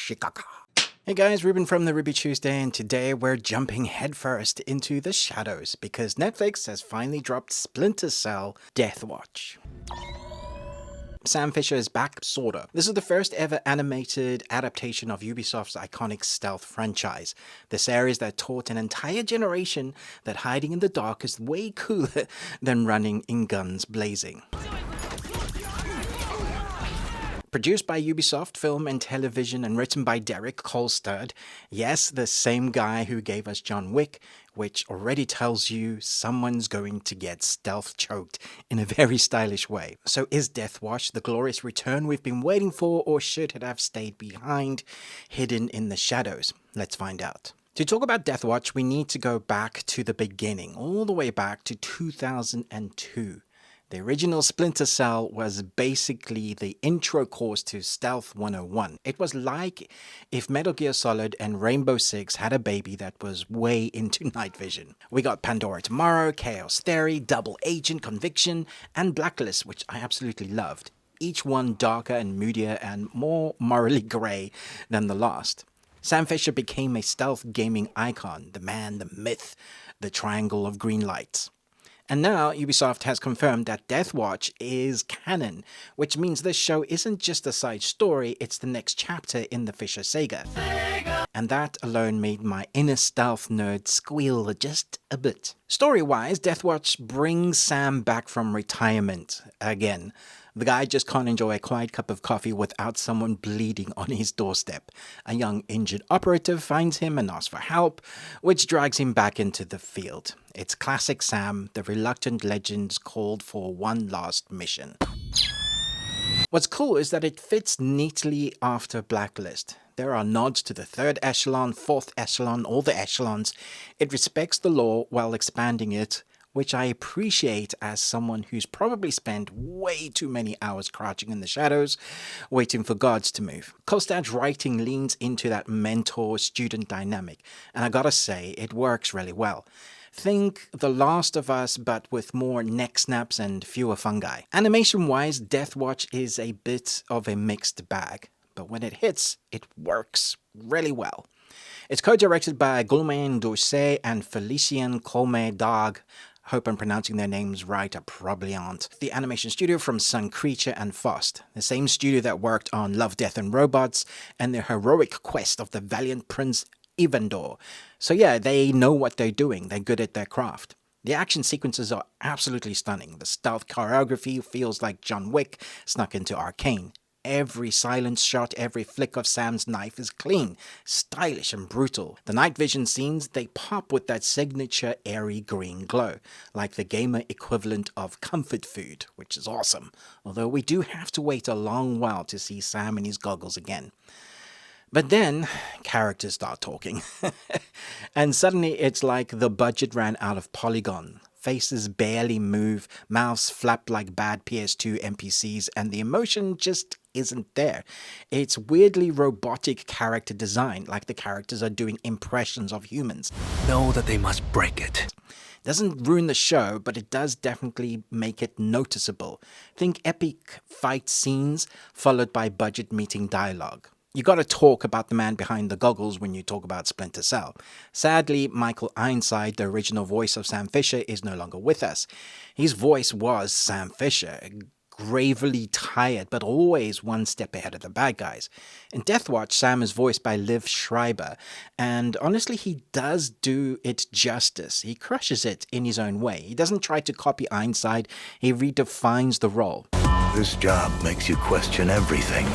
Shikaka. Hey guys, Ruben from the Ruby Tuesday, and today we're jumping headfirst into the shadows because Netflix has finally dropped Splinter Cell Deathwatch. Sam Fisher is back, sorta. This is the first ever animated adaptation of Ubisoft's iconic stealth franchise. The series that taught an entire generation that hiding in the dark is way cooler than running in guns blazing. Produced by Ubisoft Film and Television and written by Derek Kolstad, yes, the same guy who gave us John Wick, which already tells you someone's going to get stealth choked in a very stylish way. So is Deathwatch the glorious return we've been waiting for, or should it have stayed behind, hidden in the shadows? Let's find out. To talk about Deathwatch, we need to go back to the beginning, all the way back to 2002. The original Splinter Cell was basically the intro course to Stealth 101. It was like if Metal Gear Solid and Rainbow Six had a baby that was way into night vision. We got Pandora Tomorrow, Chaos Theory, Double Agent, Conviction, and Blacklist, which I absolutely loved. Each one darker and moodier and more morally grey than the last. Sam Fisher became a stealth gaming icon, the man, the myth, the triangle of green lights. And now Ubisoft has confirmed that Deathwatch is canon, which means this show isn't just a side story, it's the next chapter in the Fisher saga. And that alone made my inner stealth nerd squeal just a bit. Story-wise, Deathwatch brings Sam back from retirement again. The guy just can't enjoy a quiet cup of coffee without someone bleeding on his doorstep. A young injured operative finds him and asks for help, which drags him back into the field. It's classic Sam, the reluctant legend called for one last mission. What's cool is that it fits neatly after Blacklist. There are nods to the third echelon, fourth echelon, all the echelons. It respects the lore while expanding it, which I appreciate as someone who's probably spent way too many hours crouching in the shadows, waiting for gods to move. Kolstad's writing leans into that mentor-student dynamic, and I gotta say, it works really well. Think The Last of Us, but with more neck snaps and fewer fungi. Animation-wise, Deathwatch is a bit of a mixed bag, but when it hits, it works really well. It's co-directed by Gulmain Dorsey and Felicien Colme-Dag. Hope I'm pronouncing their names right, I probably aren't. The animation studio from Sun Creature Fost, the same studio that worked on Love, Death and Robots and the heroic quest of the valiant Prince Evander. So yeah, they know what they're doing, they're good at their craft. The action sequences are absolutely stunning. The stealth choreography feels like John Wick snuck into Arcane. Every silence shot, every flick of Sam's knife is clean, stylish and brutal. The night vision scenes, they pop with that signature airy green glow, like the gamer equivalent of comfort food, which is awesome. Although we do have to wait a long while to see Sam in his goggles again. But then, characters start talking. And suddenly it's like the budget ran out of polygon. Faces barely move, mouths flap like bad PS2 NPCs, and the emotion just isn't there. It's weirdly robotic character design, like the characters are doing impressions of humans. Know that they must break it. Doesn't ruin the show, but it does definitely make it noticeable. Think epic fight scenes followed by budget meeting dialogue. You gotta talk about the man behind the goggles when you talk about Splinter Cell. Sadly, Michael Ironside, the original voice of Sam Fisher, is no longer with us. His voice was Sam Fisher, gravely tired, but always one step ahead of the bad guys. In Deathwatch, Sam is voiced by Liev Schreiber, and honestly, he does do it justice. He crushes it in his own way. He doesn't try to copy Ironside, he redefines the role. This job makes you question everything.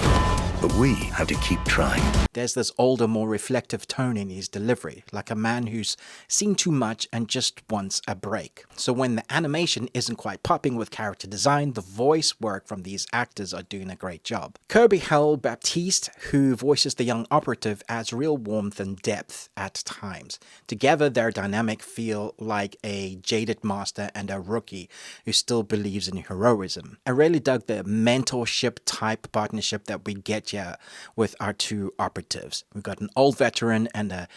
But we have to keep trying. There's this older, more reflective tone in his delivery, like a man who's seen too much and just wants a break. So when the animation isn't quite popping with character design, the voice work from these actors are doing a great job. Kirby Howell-Baptiste, who voices the young operative, adds real warmth and depth at times. Together, their dynamic feel like a jaded master and a rookie who still believes in heroism. I really dug the mentorship type partnership that we get here with our two operatives. We've got an old veteran and a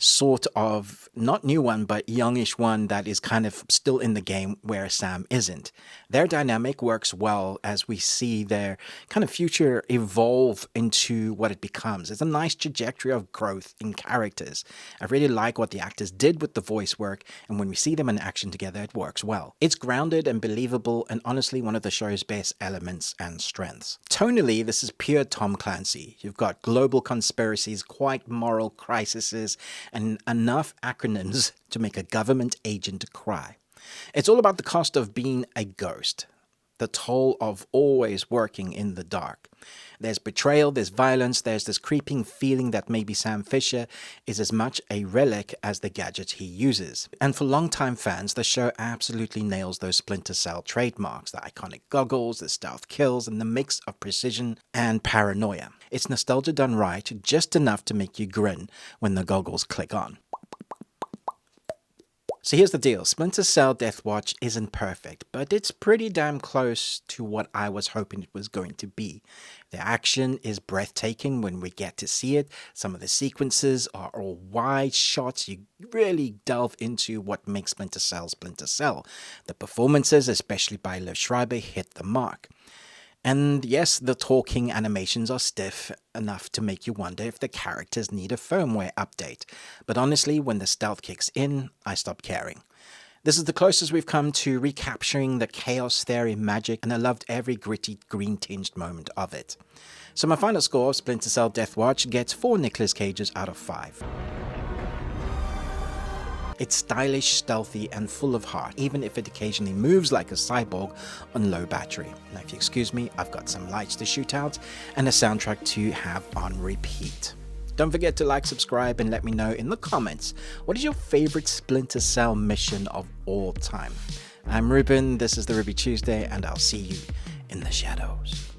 sort of, not new one, but youngish one that is kind of still in the game where Sam isn't. Their dynamic works well as we see their kind of future evolve into what it becomes. It's a nice trajectory of growth in characters. I really like what the actors did with the voice work, and when we see them in action together, it works well. It's grounded and believable, and honestly one of the show's best elements and strengths. Tonally, this is pure Tom Clancy. You've got global conspiracies, quite moral crises, and enough acronyms to make a government agent cry. It's all about the cost of being a ghost, the toll of always working in the dark. There's betrayal, there's violence, there's this creeping feeling that maybe Sam Fisher is as much a relic as the gadgets he uses. And for longtime fans, the show absolutely nails those Splinter Cell trademarks, the iconic goggles, the stealth kills, and the mix of precision and paranoia. It's nostalgia done right, just enough to make you grin when the goggles click on. So here's the deal, Splinter Cell Deathwatch isn't perfect, but it's pretty damn close to what I was hoping it was going to be. The action is breathtaking when we get to see it. Some of the sequences are all wide shots. You really delve into what makes Splinter Cell. The performances, especially by Liev Schreiber, hit the mark. And yes, the talking animations are stiff enough to make you wonder if the characters need a firmware update. But honestly, when the stealth kicks in, I stop caring. This is the closest we've come to recapturing the chaos theory magic, and I loved every gritty, green-tinged moment of it. So my final score of Splinter Cell Deathwatch gets 4 Nic Cages out of 5. It's stylish, stealthy, and full of heart, even if it occasionally moves like a cyborg on low battery. Now, if you excuse me, I've got some lights to shoot out and a soundtrack to have on repeat. Don't forget to like, subscribe, and let me know in the comments, what is your favorite Splinter Cell mission of all time? I'm Ruben, this is the Ruby Tuesday, and I'll see you in the shadows.